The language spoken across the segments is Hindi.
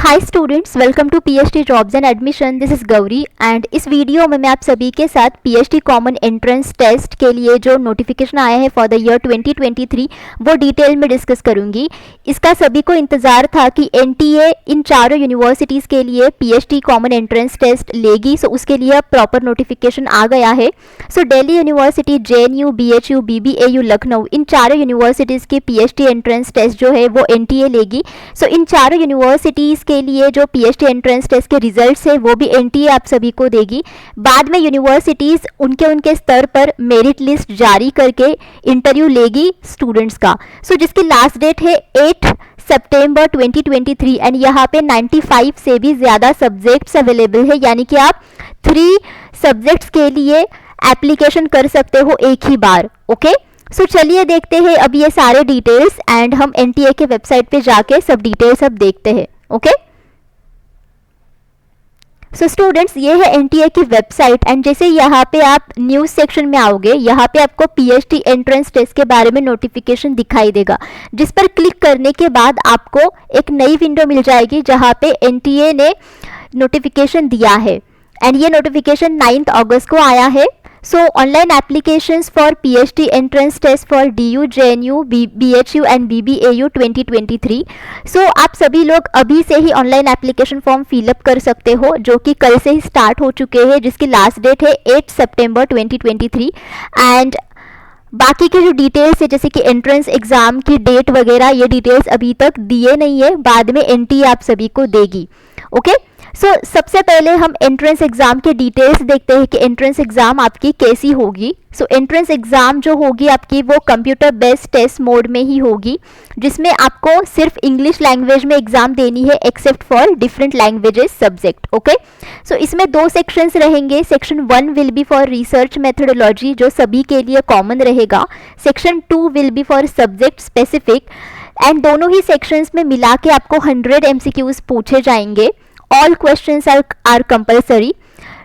Hi students, welcome to PhD jobs and admission. This is Gauri and इस वीडियो में मैं आप सभी के साथ पीएचडी कॉमन एंट्रेंस टेस्ट के लिए जो नोटिफिकेशन आया है फॉर द ईयर 2023 वो डिटेल में डिस्कस करूंगी। इसका सभी को इंतज़ार था कि एनटीए इन चारों यूनिवर्सिटीज़ के लिए पीएचडी कॉमन एंट्रेंस टेस्ट लेगी, सो उसके लिए प्रॉपर नोटिफिकेशन आ गया है। So Delhi university, JNU, BHU, BBAU, Lucknow, इन चारों यूनिवर्सिटीज़ के पीएचडी एंट्रेंस टेस्ट जो है वो एनटीए लेगी। सो इन चारों यूनिवर्सिटीज़ के लिए जो पीएचडी एंट्रेंस टेस्ट के रिजल्ट्स है वो भी एनटीए आप सभी को देगी। बाद में यूनिवर्सिटीज़ उनके स्तर पर मेरिट लिस्ट जारी करके इंटरव्यू लेगी स्टूडेंट्स का। सो जिसकी लास्ट डेट है 8 सितंबर 2023 एंड यहाँ पे 95 से भी ज़्यादा सब्जेक्ट्स अवेलेबल है, यानी कि आप 3 सब्जेक्ट्स के लिए एप्लीकेशन कर सकते हो एक ही बार। ओके, सो चलिए देखते हैं अब ये सारे डिटेल्स एंड हम एनटीए के वेबसाइट पे जाके सब डिटेल्स अब देखते हैं। ओके, सो स्टूडेंट्स ये है एनटीए की वेबसाइट एंड जैसे यहाँ पे आप न्यूज़ सेक्शन में आओगे, यहाँ पे आपको पीएचडी एंट्रेंस टेस्ट के बारे में नोटिफिकेशन दिखाई देगा, जिस पर क्लिक करने के बाद आपको एक नई विंडो मिल जाएगी जहाँ पे एनटीए ने नोटिफिकेशन दिया है एंड ये नोटिफिकेशन 9 अगस्त को आया है। So online applications for PhD entrance test for DU, JNU, BHU and BBAU 2023। So आप सभी लोग अभी से ही ऑनलाइन एप्लीकेशन फॉर्म फिलअप कर सकते हो, जो कि कल से ही स्टार्ट हो चुके हैं, जिसकी लास्ट डेट है 8 सितंबर 2023 एंड बाकी के जो डिटेल्स है जैसे कि एंट्रेंस एग्ज़ाम की डेट वगैरह ये डिटेल्स अभी तक दिए नहीं है, बाद में एनटीए आप सभी को देगी। ओके, सो सबसे पहले हम एंट्रेंस एग्ज़ाम के डिटेल्स देखते हैं कि एंट्रेंस एग्ज़ाम आपकी कैसी होगी। सो एंट्रेंस एग्ज़ाम जो होगी आपकी वो कंप्यूटर बेस्ड टेस्ट मोड में ही होगी, जिसमें आपको सिर्फ इंग्लिश लैंग्वेज में एग्ज़ाम देनी है except for different languages subject. Okay, so इसमें 2 सेक्शंस रहेंगे। Section 1 will be for research methodology, जो सभी के लिए कॉमन रहेगा। Section 2 will be for subject specific and दोनों ही सेक्शंस में मिला के आपको 100 MCQs पूछे जाएंगे। All questions are compulsory.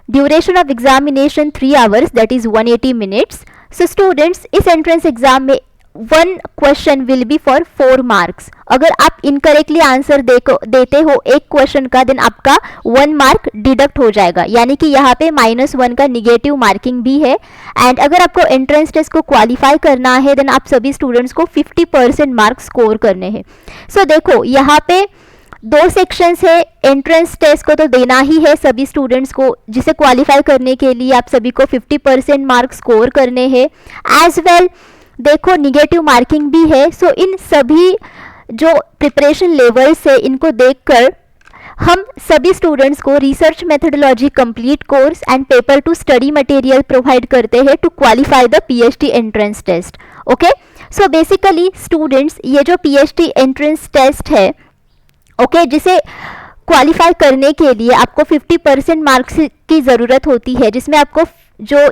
Duration of examination 3 hours, that is 180 minutes. So students, इस entrance exam में 1 question will be for 4 marks. अगर आप इनकरेक्टली आंसर देते हो एक क्वेश्चन का, देन आपका 1 मार्क डिडक्ट हो जाएगा, यानी कि यहाँ पे -1 का निगेटिव मार्किंग भी है। एंड अगर आपको एंट्रेंस टेस्ट को क्वालिफाई करना है देन आप सभी स्टूडेंट्स को 50% मार्क्स स्कोर करने हैं। सो देखो यहाँ पे 2 सेक्शंस है। एंट्रेंस टेस्ट को तो देना ही है सभी स्टूडेंट्स को, जिसे क्वालिफाई करने के लिए आप सभी को 50% मार्क स्कोर करने हैं। एज वेल देखो निगेटिव मार्किंग भी है। सो इन सभी जो प्रिपरेशन लेवल्स है इनको देखकर हम सभी स्टूडेंट्स को research methodology complete course and paper two study material provide करते हैं to qualify the PhD entrance test. Okay, so basically students ये जो पीएचडी एंट्रेंस टेस्ट है, ओके, जिसे क्वालिफाई करने के लिए आपको 50% मार्क्स की ज़रूरत होती है, जिसमें आपको जो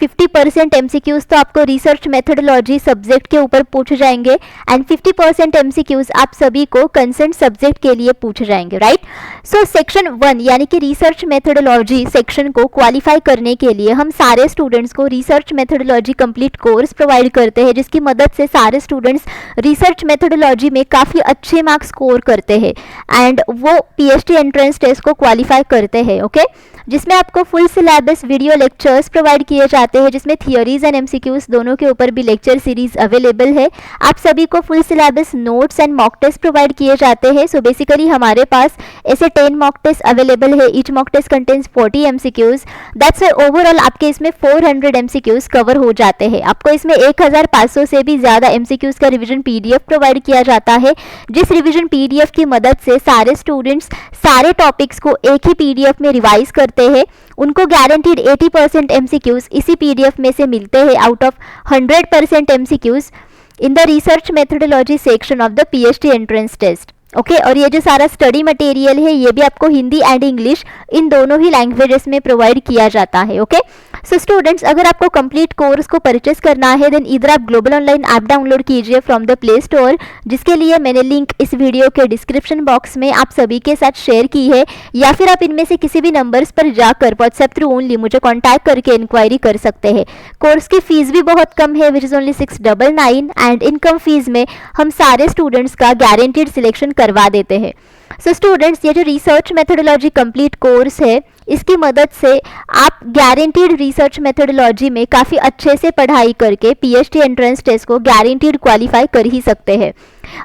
50% MCQs तो आपको रिसर्च मेथोडोलॉजी सब्जेक्ट के ऊपर पूछे जाएंगे एंड 50% MCQs आप सभी को कंसर्न सब्जेक्ट के लिए पूछे जाएंगे, राइट। सो सेक्शन 1 यानी कि रिसर्च मेथोडोलॉजी सेक्शन को क्वालिफाई करने के लिए हम सारे स्टूडेंट्स को research methodology complete course provide करते हैं, जिसकी मदद से सारे स्टूडेंट्स रिसर्च मेथोडोलॉजी में काफ़ी अच्छे मार्क्स स्कोर करते हैं एंड वो पीएचडी एंट्रेंस टेस्ट को क्वालिफाई करते हैं। ओके, जिसमें आपको full syllabus video lectures provide किए जाते हैं, जिसमें थियोरीज एंड MCQs दोनों के ऊपर भी लेक्चर सीरीज अवेलेबल है। आप सभी को full syllabus notes and mock test provide किए जाते हैं। सो बेसिकली हमारे पास ऐसे 10 मॉक टेस्ट अवेलेबल है। Each mock test contains 40 MCQs। That's why overall आपके इसमें 400 MCQs कवर हो जाते हैं। आपको इसमें 1500 से भी ज़्यादा MCQs का रिविजन PDF प्रोवाइड किया जाता है, जिस रिविजन PDF की मदद से सारे स्टूडेंट्स सारे टॉपिक्स को एक ही PDF में रिवाइज करते हैं। उनको गारंटीड 80% MCQs इसी PDF में से मिलते हैं out of 100% MCQs in the research methodology section of the PhD entrance test. Okay, और ये जो सारा स्टडी मटेरियल है ये भी आपको हिंदी एंड इंग्लिश इन दोनों ही लैंग्वेजेस में प्रोवाइड किया जाता है। ओके, सो स्टूडेंट्स अगर आपको कंप्लीट कोर्स को परचेस करना है देन इधर आप ग्लोबल ऑनलाइन ऐप डाउनलोड कीजिए फ्रॉम द प्ले स्टोर, जिसके लिए मैंने लिंक इस वीडियो के डिस्क्रिप्शन बॉक्स में आप सभी के साथ शेयर की है, या फिर आप इनमें से किसी भी नंबर्स पर जाकर व्हाट्सएप थ्रू ओनली मुझे कॉन्टैक्ट करके इंक्वायरी कर सकते हैं। कोर्स की फीस भी बहुत कम है which is only 699 and income fees में हम सारे स्टूडेंट्स का गारंटीड सिलेक्शन करवा देते हैं। सो स्टूडेंट्स, ये जो रिसर्च मेथोडोलॉजी कंप्लीट कोर्स है, इसकी मदद से आप गारंटीड रिसर्च मेथोडोलॉजी में काफ़ी अच्छे से पढ़ाई करके पीएचडी एंट्रेंस टेस्ट को गारंटीड क्वालिफाई कर ही सकते हैं।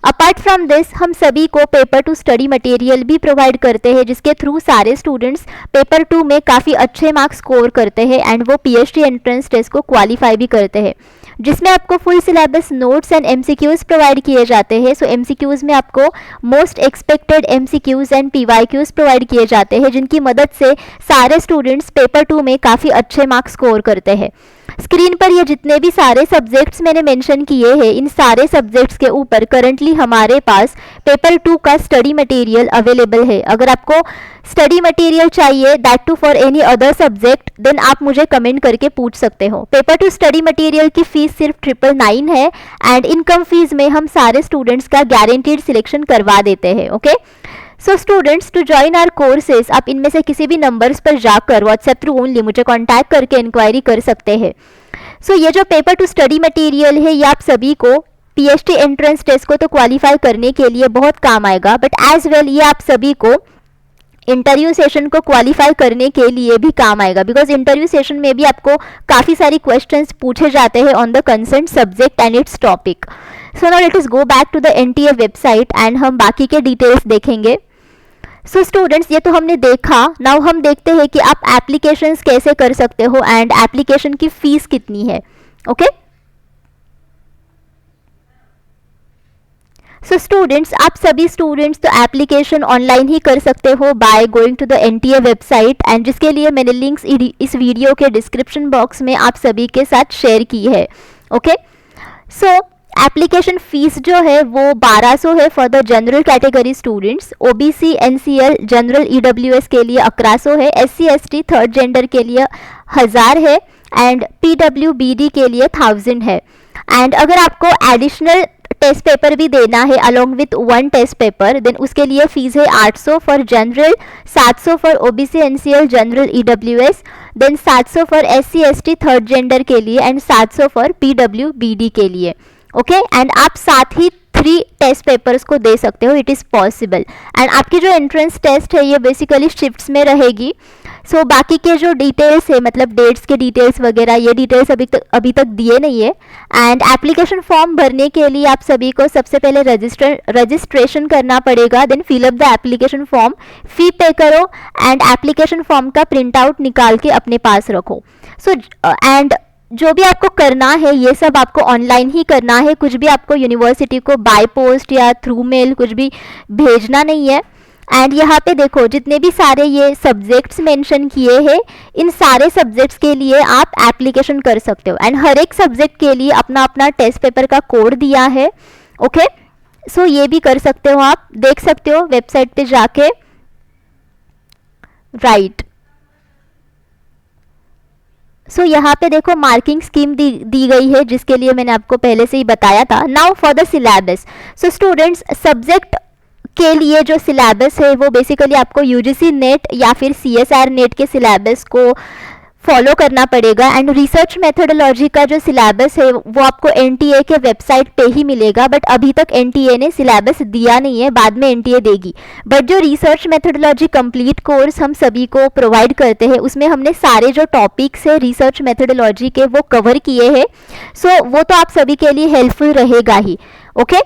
अपार्ट फ्रॉम दिस, हम सभी को पेपर टू स्टडी मटेरियल भी प्रोवाइड करते हैं, जिसके थ्रू सारे स्टूडेंट्स पेपर 2 में काफ़ी अच्छे मार्क्स स्कोर करते हैं एंड वो पीएचडी एंट्रेंस टेस्ट को क्वालिफाई भी करते हैं, जिसमें आपको full syllabus notes and MCQs provide किए जाते हैं। सो एमसीक्यूज में आपको most expected MCQs and PYQs provide किए जाते हैं, जिनकी मदद से सारे स्टूडेंट्स पेपर 2 में काफ़ी अच्छे मार्क्स स्कोर करते हैं। स्क्रीन पर ये जितने भी सारे सब्जेक्ट्स मैंने मेंशन किए हैं, इन सारे सब्जेक्ट्स के ऊपर करंटली हमारे पास पेपर 2 का स्टडी मटेरियल अवेलेबल है। अगर आपको स्टडी मटेरियल चाहिए that too for any other subject, then आप मुझे कमेंट करके पूछ सकते हो। पेपर 2 स्टडी मटेरियल की फीस सिर्फ 999 है एंड इनकम फीस में हम सारे स्टूडेंट्स का गारंटीड सिलेक्शन करवा देते हैं। Okay, so students, to join our courses आप इनमें से किसी भी नंबर्स पर जाकर व्हाट्सएप थ्रू ओनली मुझे कांटेक्ट करके इंक्वायरी कर सकते हैं। सो ये जो पेपर 2 स्टडी मटेरियल है, ये आप सभी को पीएचडी एंट्रेंस टेस्ट को तो क्वालिफाई करने के लिए बहुत काम आएगा, बट एज वेल ये आप सभी को इंटरव्यू सेशन को क्वालिफाई करने के लिए भी काम आएगा, बिकॉज इंटरव्यू सेशन में भी आपको काफ़ी सारी क्वेश्चंस पूछे जाते हैं on the concern subject and its topic. So now let us go back to the NTA website and हम बाकी के डिटेल्स देखेंगे। सो स्टूडेंट्स, ये तो हमने देखा, नाउ हम देखते हैं कि आप एप्लीकेशंस कैसे कर सकते हो एंड एप्लीकेशन की फीस कितनी है। ओके, सो स्टूडेंट्स, आप सभी स्टूडेंट्स तो एप्लीकेशन ऑनलाइन ही कर सकते हो by going to the NTA website, and जिसके लिए मैंने लिंक्स इस वीडियो के डिस्क्रिप्शन बॉक्स में आप सभी के साथ शेयर की है। ओके, सो एप्लीकेशन फीस जो है वो 1200 है for the general category students, OBC NCL general EWS के लिए 1100 है, एससी एसटी थर्ड जेंडर के लिए 1000 है एंड पीडब्ल्यूबीडी के लिए 1000 है। एंड अगर आपको एडिशनल टेस्ट पेपर भी देना है along with 1 test paper, then उसके लिए फीस है 800 for general, 700 for OBC NCL general EWS, then 700 for SC ST third gender के लिए एंड 700 फॉर पीडब्ल्यूबीडी के लिए। ओके, एंड आप साथ ही 3 टेस्ट पेपर्स को दे सकते हो, इट इज़ पॉसिबल। एंड आपकी जो एंट्रेंस टेस्ट है ये बेसिकली शिफ्ट्स में रहेगी। सो बाकी के जो डिटेल्स है, मतलब डेट्स के डिटेल्स वगैरह, ये डिटेल्स अभी तक दिए नहीं है। एंड एप्लीकेशन फॉर्म भरने के लिए आप सभी को सबसे पहले रजिस्ट्रेशन करना पड़ेगा, then fill up the application form, fee pay करो एंड एप्लीकेशन फॉर्म का प्रिंट आउट निकाल के अपने पास रखो। सो एंड जो भी आपको करना है ये सब आपको ऑनलाइन ही करना है, कुछ भी आपको यूनिवर्सिटी को बाय पोस्ट या थ्रू मेल कुछ भी भेजना नहीं है। एंड यहाँ पे देखो, जितने भी सारे ये सब्जेक्ट्स मेंशन किए हैं, इन सारे सब्जेक्ट्स के लिए आप एप्लीकेशन कर सकते हो एंड हर एक सब्जेक्ट के लिए अपना अपना टेस्ट पेपर का कोड दिया है। ओके, सो ये भी कर सकते हो, आप देख सकते हो वेबसाइट पे जाके। राइट, सो यहाँ पे देखो मार्किंग स्कीम दी गई है, जिसके लिए मैंने आपको पहले से ही बताया था। Now for the syllabus, so students, subject के लिए जो सिलेबस है वो बेसिकली आपको यूजीसी नेट या फिर सीएसआर नेट के सिलेबस को फॉलो करना पड़ेगा। एंड रिसर्च मेथोडोलॉजी का जो सिलेबस है वो आपको एनटीए के वेबसाइट पे ही मिलेगा, बट अभी तक एनटीए ने सिलेबस दिया नहीं है, बाद में एनटीए देगी। बट जो रिसर्च मेथोडोलॉजी कंप्लीट कोर्स हम सभी को प्रोवाइड करते हैं, उसमें हमने सारे जो टॉपिक्स है रिसर्च मेथोडोलॉजी के वो कवर किए हैं। सो वो तो आप सभी के लिए हेल्पफुल रहेगा ही। Okay,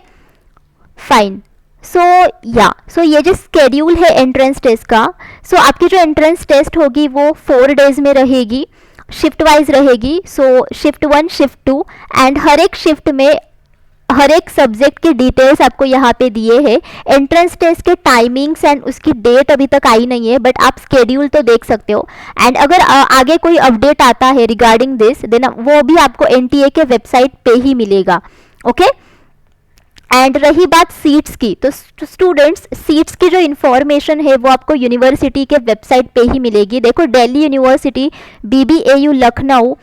fine. सो ये जो स्केड्यूल है एंट्रेंस टेस्ट का, सो आपकी जो एंट्रेंस टेस्ट होगी वो 4 डेज में रहेगी, शिफ्ट वाइज रहेगी। सो शिफ्ट 1, शिफ्ट 2 एंड हर एक शिफ्ट में हर एक सब्जेक्ट के डिटेल्स आपको यहाँ पे दिए हैं। एंट्रेंस टेस्ट के टाइमिंग्स एंड उसकी डेट अभी तक आई नहीं है, बट आप स्केड्यूल तो देख सकते हो। एंड अगर आगे कोई अपडेट आता है रिगार्डिंग दिस, देन वो भी आपको एनटीए के वेबसाइट पे ही मिलेगा। ओके, एंड रही बात सीट्स की, तो स्टूडेंट्स, सीट्स की जो इन्फॉर्मेशन है वो आपको यूनिवर्सिटी के वेबसाइट पे ही मिलेगी। देखो, Delhi university, BBAU Lucknow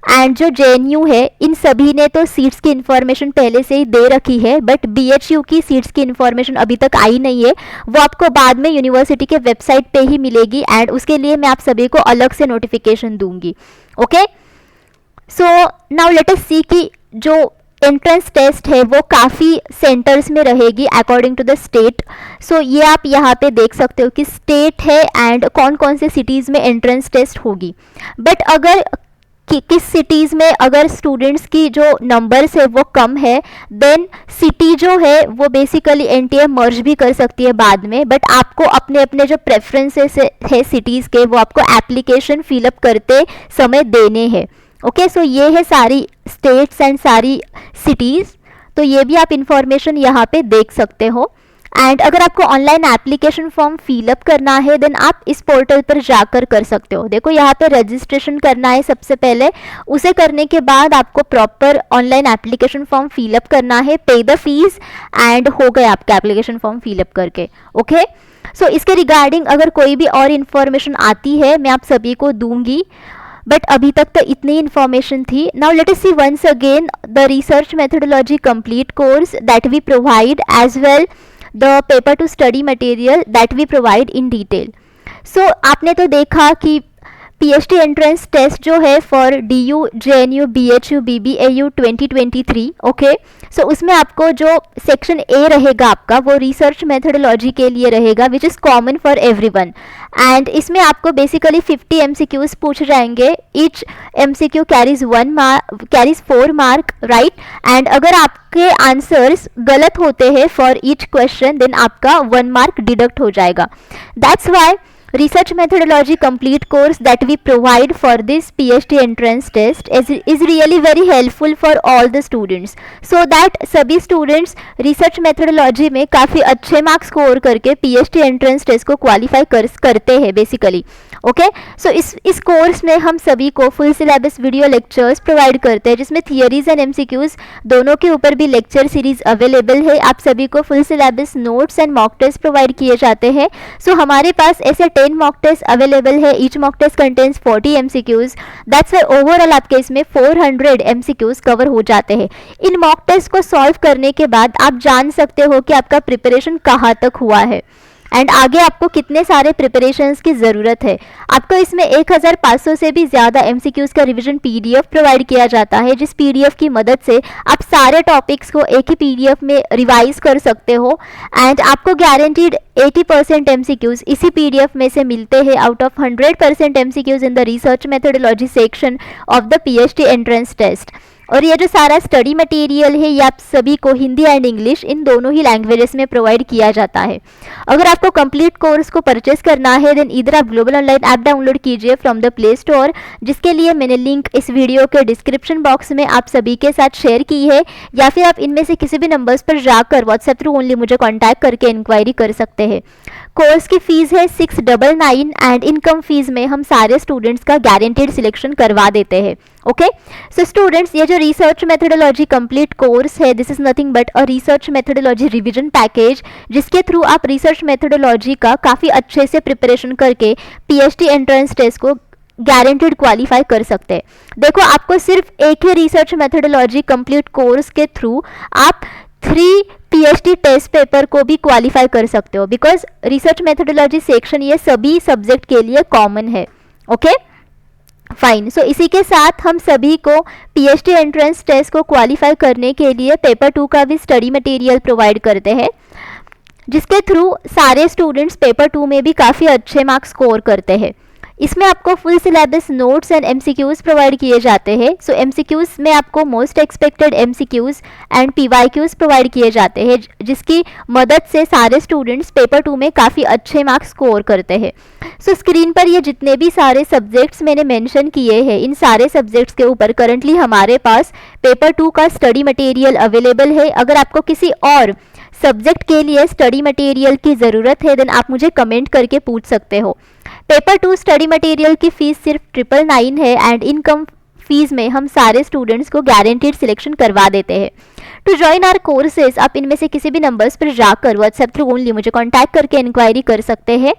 and जो जेएनयू है, इन सभी ने तो सीट्स की इन्फॉर्मेशन पहले से ही दे रखी है, बट बीएचयू की सीट्स की इन्फॉर्मेशन अभी तक आई नहीं है, वो आपको बाद में यूनिवर्सिटी के वेबसाइट पे ही मिलेगी एंड उसके लिए मैं आप सभी को अलग से नोटिफिकेशन दूंगी। Okay, so now let us see कि जो एंट्रेंस टेस्ट है वो काफ़ी सेंटर्स में रहेगी अकॉर्डिंग टू द स्टेट। सो ये आप यहाँ पे देख सकते हो कि स्टेट है एंड कौन कौन से सिटीज़ में एंट्रेंस टेस्ट होगी। बट अगर किस सिटीज़ में अगर स्टूडेंट्स की जो नंबर्स है वो कम है, देन सिटी जो है वो बेसिकली एनटीए मर्ज भी कर सकती है बाद में। बट आपको अपने अपने जो प्रेफरेंसेस है सिटीज़ के, वो आपको एप्लीकेशन फिलअप करते समय देने हैं। ओके, सो ये है सारी स्टेट्स एंड सारी सिटीज़। तो ये भी आप इंफॉर्मेशन यहाँ पे देख सकते हो। एंड अगर आपको ऑनलाइन एप्लीकेशन फॉर्म फिलअप करना है देन आप इस पोर्टल पर जाकर कर सकते हो। देखो यहाँ पे रजिस्ट्रेशन करना है सबसे पहले, उसे करने के बाद आपको proper online application form fill up करना है, पे द फीस एंड हो गया आपका एप्लीकेशन फॉर्म फिलअप करके। ओके, सो इसके रिगार्डिंग अगर कोई भी और इन्फॉर्मेशन आती है मैं आप सभी को दूंगी, बट अभी तक तो इतनी इन्फॉर्मेशन थी। Now let us see once again the research methodology complete course that we provide as well the paper to study material that we provide in detail. So आपने तो देखा कि PhD एंट्रेंस टेस्ट जो है for DU, JNU, BHU, BBAU 2023, okay, so उसमें आपको जो सेक्शन A रहेगा आपका वो रिसर्च मेथोडोलॉजी के लिए रहेगा which is common for everyone. And इसमें आपको बेसिकली 50 MCQs पूछ जाएंगे। Each MCQ carries 4 mark, right. And अगर आपके आंसर्स गलत होते हैं फॉर ईच क्वेश्चन देन आपका 1 मार्क डिडक्ट हो जाएगा। That's why research methodology complete course that we provide for this PhD entrance test is really very helpful for all the students, so that सभी students research methodology में काफ़ी अच्छे मार्क्स स्कोर करके PhD entrance test को क्वालिफाई करते हैं बेसिकली। ओके, सो इस कोर्स में हम सभी को full syllabus video lectures provide करते हैं जिसमें थियरीज एंड MCQs दोनों के ऊपर भी लेक्चर सीरीज अवेलेबल है। आप सभी को full syllabus notes and mock test provide किए जाते हैं। सो हमारे पास ऐसे 10 मॉक टेस्ट अवेलेबल है। Each mock test contains 40 MCQs, that's why overall आपके इसमें 400 MCQs कवर हो जाते हैं। इन मॉक टेस्ट को सॉल्व करने के बाद आप जान सकते हो कि आपका प्रिपरेशन कहाँ तक हुआ है एंड आगे आपको कितने सारे प्रिपरेशंस की ज़रूरत है। आपको इसमें 1500 से भी ज़्यादा MCQs का रिवीजन PDF प्रोवाइड किया जाता है, जिस PDF की मदद से आप सारे टॉपिक्स को एक ही PDF में रिवाइज कर सकते हो। एंड आपको गारंटीड 80% MCQs इसी PDF में से मिलते हैं out of 100% MCQs in the research methodology section of the PhD entrance test. और ये जो सारा स्टडी मटेरियल है ये आप सभी को हिंदी एंड इंग्लिश इन दोनों ही लैंग्वेजेस में प्रोवाइड किया जाता है। अगर आपको कंप्लीट कोर्स को परचेस करना है देन इधर आप ग्लोबल ऑनलाइन ऐप डाउनलोड कीजिए फ्रॉम द प्ले स्टोर, जिसके लिए मैंने लिंक इस वीडियो के डिस्क्रिप्शन बॉक्स में आप सभी के साथ शेयर की है, या फिर आप इनमें से किसी भी नंबर्स पर जाकर व्हाट्सएप थ्रू ओनली मुझे कॉन्टैक्ट करके इंक्वायरी कर सकते हैं। कोर्स की फीस है 699 एंड इनकम फीस में हम सारे स्टूडेंट्स का गारंटीड सिलेक्शन करवा देते हैं। ओके, सो स्टूडेंट्स ये जो रिसर्च मेथोडोलॉजी कंप्लीट कोर्स है this is nothing but a research methodology revision package, जिसके थ्रू आप रिसर्च मेथोडोलॉजी का काफ़ी अच्छे से प्रिपरेशन करके PhD एंट्रेंस टेस्ट को गारंटीड क्वालिफाई कर सकते हैं। देखो आपको सिर्फ एक ही रिसर्च मेथोडोलॉजी कंप्लीट कोर्स के थ्रू आप 3 PhD टेस्ट पेपर को भी क्वालिफाई कर सकते हो, बिकॉज रिसर्च मेथोडोलॉजी सेक्शन ये सभी सब्जेक्ट के लिए कॉमन है। ओके फाइन, सो इसी के साथ हम सभी को PhD एंट्रेंस टेस्ट को क्वालिफाई करने के लिए पेपर 2 का भी स्टडी मटेरियल प्रोवाइड करते हैं, जिसके थ्रू सारे स्टूडेंट्स पेपर 2 में भी काफ़ी अच्छे मार्क्स स्कोर करते हैं। इसमें आपको full syllabus notes and MCQs provide किए जाते हैं। सो MCQs में आपको most expected MCQs and PYQs provide किए जाते हैं, जिसकी मदद से सारे स्टूडेंट्स पेपर 2 में काफ़ी अच्छे मार्क्स स्कोर करते हैं। सो स्क्रीन पर ये जितने भी सारे सब्जेक्ट्स मैंने मेंशन किए हैं इन सारे सब्जेक्ट्स के ऊपर करंटली हमारे पास पेपर 2 का स्टडी मटेरियल अवेलेबल है। अगर आपको किसी और सब्जेक्ट के लिए स्टडी मटेरियल की ज़रूरत है देन आप मुझे कमेंट करके पूछ सकते हो। पेपर 2 स्टडी मटेरियल की फ़ीस सिर्फ 999 है एंड इनकम फीस में हम सारे स्टूडेंट्स को गारंटीड सिलेक्शन करवा देते हैं। टू ज्वाइन आवर कोर्सेज आप इनमें से किसी भी नंबर्स पर जाकर व्हाट्सएप थ्रू ओनली मुझे कांटेक्ट करके इंक्वायरी कर सकते हैं।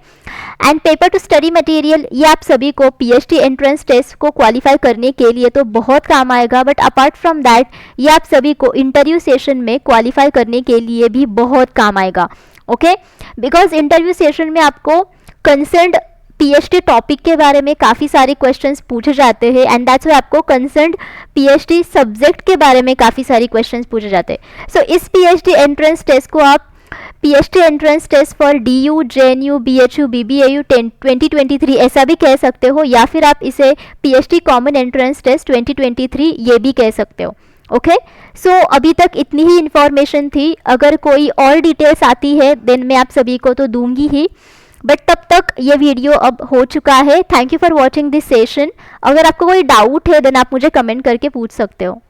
एंड पेपर 2 स्टडी मटेरियल ये आप सभी को PhD एंट्रेंस टेस्ट को क्वालिफाई करने के लिए तो बहुत काम आएगा, बट अपार्ट फ्रॉम दैट ये आप सभी को इंटरव्यू सेशन में क्वालिफाई करने के लिए भी बहुत काम आएगा। ओके, बिकॉज इंटरव्यू सेशन में आपको कंसर्न्ड पीएचडी टॉपिक के बारे में काफ़ी सारे क्वेश्चंस पूछे जाते हैं एंड दैट्स व्हाई आपको कंसर्न्ड पीएचडी सब्जेक्ट के बारे में काफ़ी सारी क्वेश्चंस पूछे जाते हैं। सो इस पीएचडी एंट्रेंस टेस्ट को आप PhD entrance test for DU, JNU, BHU, BBAU 2023 ऐसा भी कह सकते हो, या फिर आप इसे पीएचडी कॉमन एंट्रेंस टेस्ट 2023 ये भी कह सकते हो। ओके, सो अभी तक इतनी ही इन्फॉर्मेशन थी। अगर कोई और डिटेल्स आती है देन मैं आप सभी को तो दूंगी ही, बट तब तक ये वीडियो अब हो चुका है। Thank you for watching this session. अगर आपको कोई डाउट है देन आप मुझे कमेंट करके पूछ सकते हो।